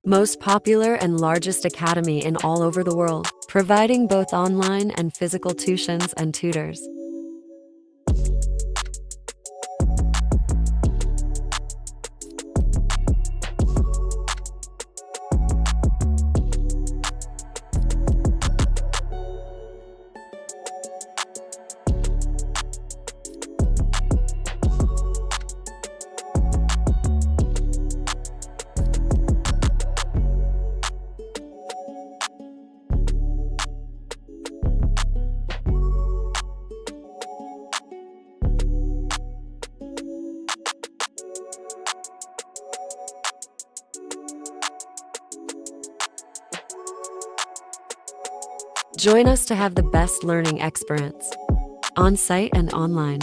Most popular and largest academy in all over the world, providing both online and physical tuitions and tutors. Join us to have the best learning experience, on-site and online.